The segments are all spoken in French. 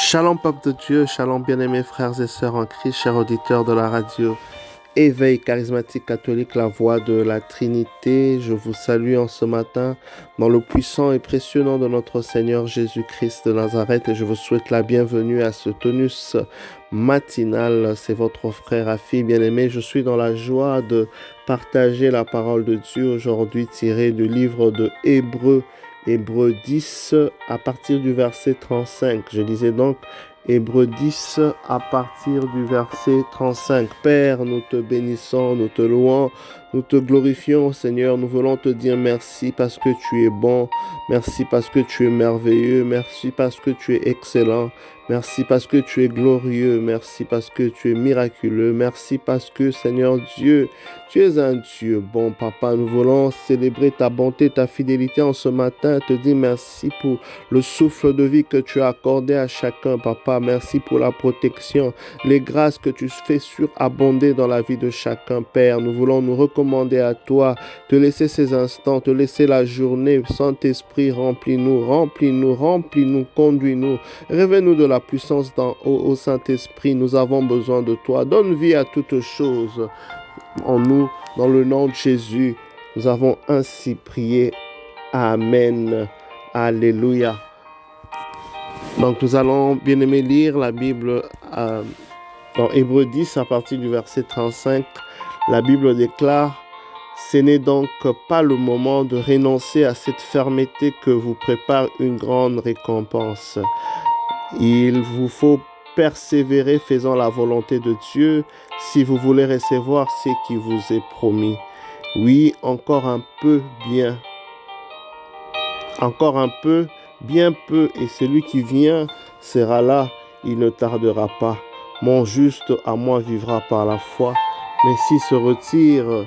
Shalom peuple de Dieu, shalom bien-aimés frères et sœurs en Christ, chers auditeurs de la radio Éveil charismatique catholique, la voix de la Trinité. Je vous salue en ce matin dans le puissant et précieux nom de notre Seigneur Jésus-Christ de Nazareth et je vous souhaite la bienvenue à ce tonus matinal. C'est votre frère Afi bien-aimé. Je suis dans la joie de partager la parole de Dieu aujourd'hui tirée du livre de Hébreux 10 à partir du verset 35. Je disais donc Hébreux 10 à partir du verset 35. Père, nous te bénissons, nous te louons, nous te glorifions, Seigneur. Nous voulons te dire merci parce que tu es bon. Merci parce que tu es merveilleux. Merci parce que tu es excellent. Merci parce que tu es glorieux. Merci parce que tu es miraculeux. Merci parce que, Seigneur Dieu, tu es un Dieu bon, Papa. Nous voulons célébrer ta bonté, ta fidélité en ce matin. Te dire merci pour le souffle de vie que tu as accordé à chacun, Papa. Merci pour la protection, les grâces que tu fais surabonder dans la vie de chacun, Père. Nous voulons nous recommander à toi, te laisser ces instants, te laisser la journée. Saint-Esprit, remplis-nous, remplis-nous, remplis-nous, conduis-nous. Révèle-nous de la puissance au Saint-Esprit. Nous avons besoin de toi. Donne vie à toutes choses en nous, dans le nom de Jésus. Nous avons ainsi prié. Amen. Alléluia. Donc nous allons, bien aimé, lire la Bible dans Hébreux 10 à partir du verset 35. La Bible déclare: ce n'est donc pas le moment de renoncer à cette fermeté que vous prépare une grande récompense. Il vous faut persévérer faisant la volonté de Dieu si vous voulez recevoir ce qui vous est promis. Oui, encore un peu, bien. Encore un peu, bien peu, et celui qui vient sera là, il ne tardera pas. Mon juste à moi vivra par la foi, mais s'il se retire,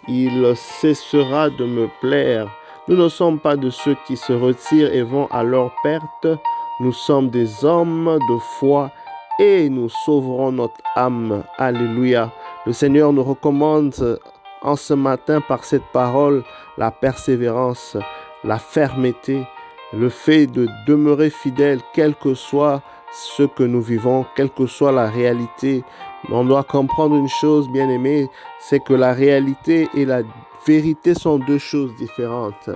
il cessera de me plaire. Nous ne sommes pas de ceux qui se retirent et vont à leur perte. Nous sommes des hommes de foi et nous sauverons notre âme. Alléluia. Le Seigneur nous recommande en ce matin par cette parole la persévérance, la fermeté, le fait de demeurer fidèle, quel que soit ce que nous vivons, quelle que soit la réalité. On doit comprendre une chose, bien aimé, c'est que la réalité et la vérité sont deux choses différentes.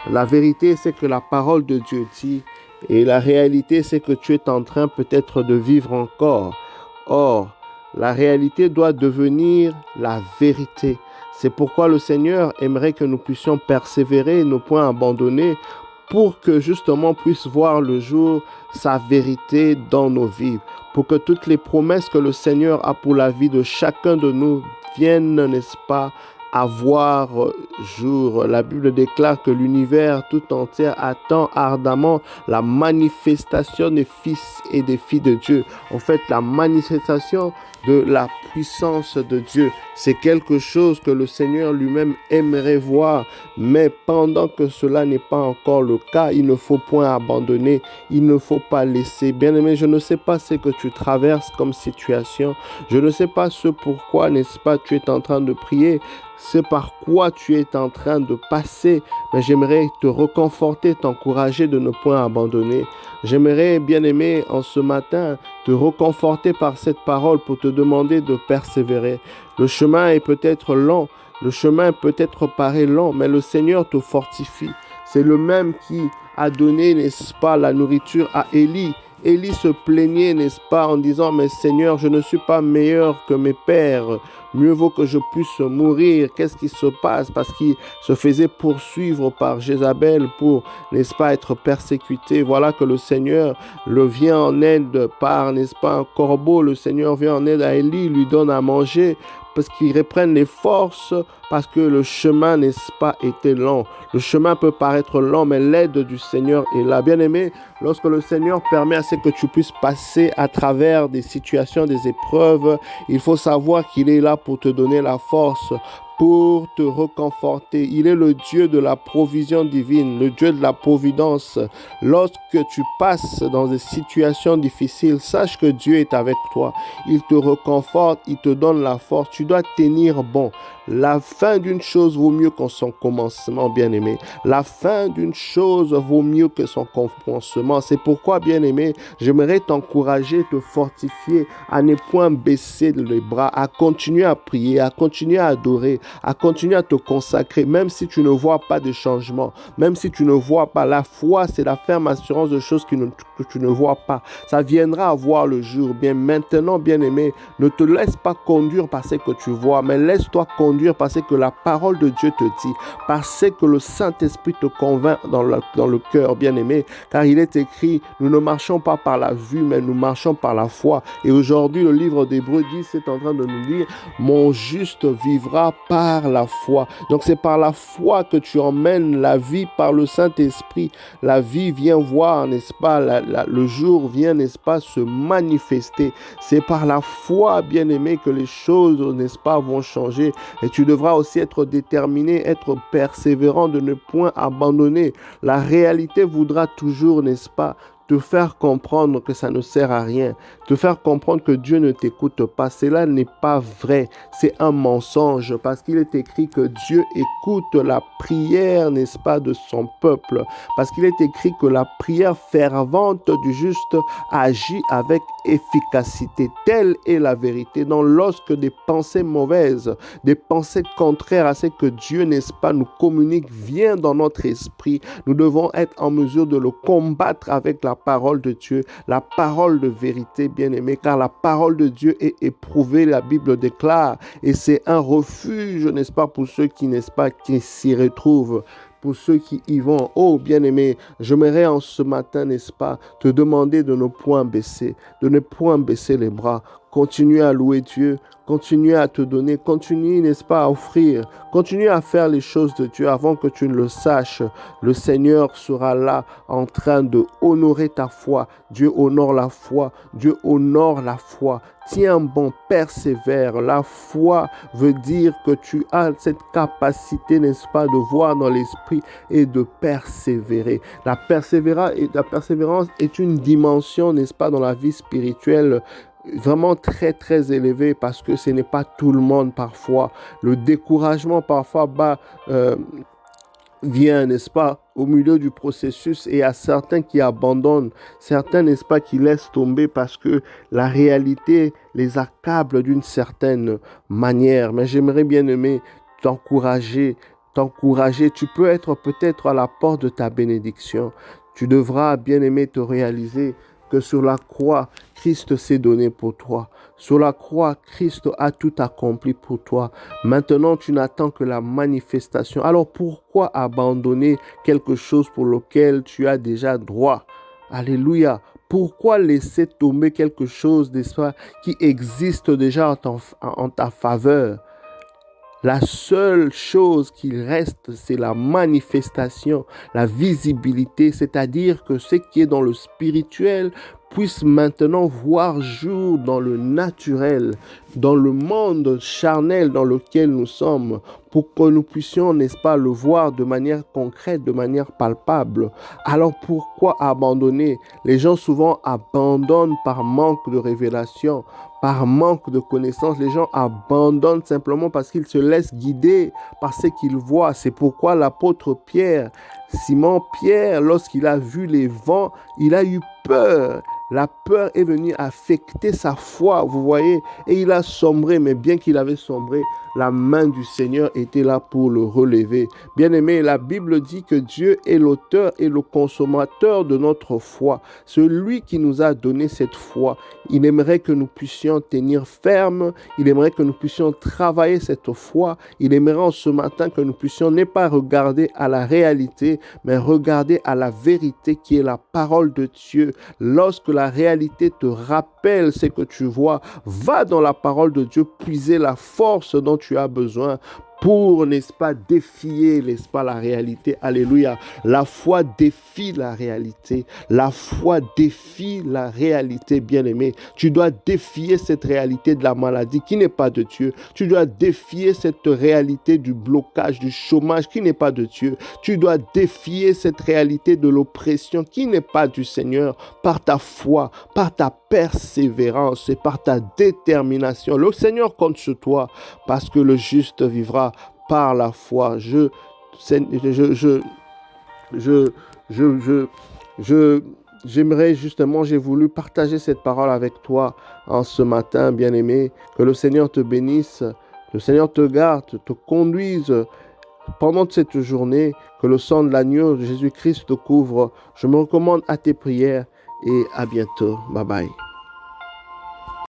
La vérité, c'est que la parole de Dieu dit, et la réalité, c'est que tu es en train peut-être de vivre encore. Or, la réalité doit devenir la vérité. C'est pourquoi le Seigneur aimerait que nous puissions persévérer et ne point abandonner pour que justement puisse voir le jour sa vérité dans nos vies. Pour que toutes les promesses que le Seigneur a pour la vie de chacun de nous viennent, n'est-ce pas, à voir jour. La Bible déclare que l'univers tout entier attend ardemment la manifestation des fils et des filles de Dieu. En fait, la manifestation de la puissance de Dieu. C'est quelque chose que le Seigneur lui-même aimerait voir. Mais pendant que cela n'est pas encore le cas, il ne faut point abandonner. Il ne faut pas laisser. Bien-aimé, je ne sais pas ce que tu traverses comme situation. Je ne sais pas ce pourquoi, n'est-ce pas, tu es en train de prier. C'est par quoi tu es en train de passer. Mais j'aimerais te reconforter, t'encourager de ne point abandonner. J'aimerais, bien-aimé, en ce matin, te reconforter par cette parole pour te demander de persévérer. Le chemin est peut-être long, le chemin peut-être paraît long, mais le Seigneur te fortifie. C'est le même qui a donné, n'est-ce pas, la nourriture à Élie. Élie se plaignait, n'est-ce pas, en disant: mais Seigneur, je ne suis pas meilleur que mes pères. Mieux vaut que je puisse mourir. Qu'est-ce qui se passe? Parce qu'il se faisait poursuivre par Jézabel pour, n'est-ce pas, être persécuté. Voilà que le Seigneur le vient en aide par, n'est-ce pas, un corbeau. Le Seigneur vient en aide à Élie, lui donne à manger parce qu'il reprenne les forces, parce que le chemin, n'est-ce pas, était long. Le chemin peut paraître long, mais l'aide du Seigneur est là. Bien-aimé, lorsque le Seigneur permet à ce que tu puisses passer à travers des situations, des épreuves, il faut savoir qu'il est là pour te donner la force, pour te reconforter. Il est le Dieu de la provision divine, le Dieu de la providence. Lorsque tu passes dans des situations difficiles, sache que Dieu est avec toi. Il te reconforte, il te donne la force. Tu dois tenir bon. La fin d'une chose vaut mieux que son commencement, bien-aimé. La fin d'une chose vaut mieux que son commencement. C'est pourquoi, bien-aimé, j'aimerais t'encourager, te fortifier, à ne point baisser les bras, à continuer à prier, à continuer à adorer, à continuer à te consacrer, même si tu ne vois pas de changement, même si tu ne vois pas. La foi, c'est la ferme assurance de choses que tu ne vois pas. Ça viendra à voir le jour. Bien maintenant, bien-aimé, ne te laisse pas conduire par ce que tu vois, mais laisse-toi conduire par ce que la parole de Dieu te dit, par ce que le Saint-Esprit te convainc dans le cœur, bien-aimé, car il est écrit, nous ne marchons pas par la vue, mais nous marchons par la foi. Et aujourd'hui, le livre d'Hébreux 10 est en train de nous dire, mon juste vivra par la foi. Donc c'est par la foi que tu emmènes la vie par le Saint-Esprit. La vie vient voir, n'est-ce pas, le jour vient, n'est-ce pas, se manifester. C'est par la foi, bien-aimé, que les choses, n'est-ce pas, vont changer. Et tu devras aussi être déterminé, être persévérant, de ne point abandonner. La réalité voudra toujours, n'est-ce pas, te faire comprendre que ça ne sert à rien, te faire comprendre que Dieu ne t'écoute pas. Cela n'est pas vrai, c'est un mensonge, parce qu'il est écrit que Dieu écoute la prière, n'est-ce pas, de son peuple, parce qu'il est écrit que la prière fervente du juste agit avec efficacité. Telle est la vérité. Donc lorsque des pensées mauvaises, des pensées contraires à ce que Dieu, n'est-ce pas, nous communique, vient dans notre esprit, nous devons être en mesure de le combattre avec la parole de Dieu, la parole de vérité, bien-aimé, car la parole de Dieu est éprouvée, la Bible déclare, et c'est un refuge, n'est-ce pas, pour ceux qui, n'est-ce pas, qui s'y retrouvent. Pour ceux qui y vont, oh bien-aimé, j'aimerais en ce matin, n'est-ce pas, te demander de ne point baisser, de ne point baisser les bras. Continue à louer Dieu, continue à te donner, continue, n'est-ce pas, à offrir, continue à faire les choses de Dieu avant que tu ne le saches. Le Seigneur sera là en train de honorer ta foi. Dieu honore la foi, Dieu honore la foi. Tiens bon, persévère. La foi veut dire que tu as cette capacité, n'est-ce pas, de voir dans l'esprit et de persévérer. La persévérance est une dimension, n'est-ce pas, dans la vie spirituelle vraiment très très élevée, parce que ce n'est pas tout le monde parfois. Le découragement parfois vient, n'est-ce pas, au milieu du processus, et à certains qui abandonnent, certains, n'est-ce pas, qui laissent tomber parce que la réalité les accable d'une certaine manière. Mais j'aimerais, bien aimer, t'encourager. Tu peux être peut-être à la porte de ta bénédiction. Tu devras, bien aimer, te réaliser que sur la croix, Christ s'est donné pour toi. Sur la croix, Christ a tout accompli pour toi. Maintenant, tu n'attends que la manifestation. Alors pourquoi abandonner quelque chose pour lequel tu as déjà droit? Alléluia. Pourquoi laisser tomber quelque chose, n'est-ce pas, qui existe déjà en ta faveur? La seule chose qui reste, c'est la manifestation, la visibilité, c'est-à-dire que ce qui est dans le spirituel puisse maintenant voir jour dans le naturel, dans le monde charnel dans lequel nous sommes, pour que nous puissions, n'est-ce pas, le voir de manière concrète, de manière palpable. Alors pourquoi abandonner? Les gens souvent abandonnent par manque de révélation, par manque de connaissances. Les gens abandonnent simplement parce qu'ils se laissent guider par ce qu'ils voient. C'est pourquoi l'apôtre Pierre, Simon Pierre, lorsqu'il a vu les vents, il a eu peur. La peur est venue affecter sa foi, vous voyez, et il a sombré, mais bien qu'il avait sombré, la main du Seigneur était là pour le relever. Bien-aimé, la Bible dit que Dieu est l'auteur et le consommateur de notre foi. Celui qui nous a donné cette foi, il aimerait que nous puissions tenir ferme, il aimerait que nous puissions travailler cette foi, il aimerait en ce matin que nous puissions ne pas regarder à la réalité, mais regarder à la vérité qui est la parole de Dieu. Lorsque la réalité te rappelle ce que tu vois, va dans la parole de Dieu, puiser la force dont tu as besoin. pour, n'est-ce pas, défier, n'est-ce pas, la réalité. Alléluia. La foi défie la réalité. La foi défie la réalité, bien-aimé. Tu dois défier cette réalité de la maladie qui n'est pas de Dieu. Tu dois défier cette réalité du blocage, du chômage qui n'est pas de Dieu. Tu dois défier cette réalité de l'oppression qui n'est pas du Seigneur par ta foi, par ta persévérance et par ta détermination. Le Seigneur compte sur toi parce que le juste vivra par la foi. J'aimerais justement, j'ai voulu partager cette parole avec toi en ce matin, bien-aimé. Que le Seigneur te bénisse, le Seigneur te garde, te conduise pendant cette journée, que le sang de l'agneau de Jésus-Christ te couvre. Je me recommande à tes prières et à bientôt. Bye bye.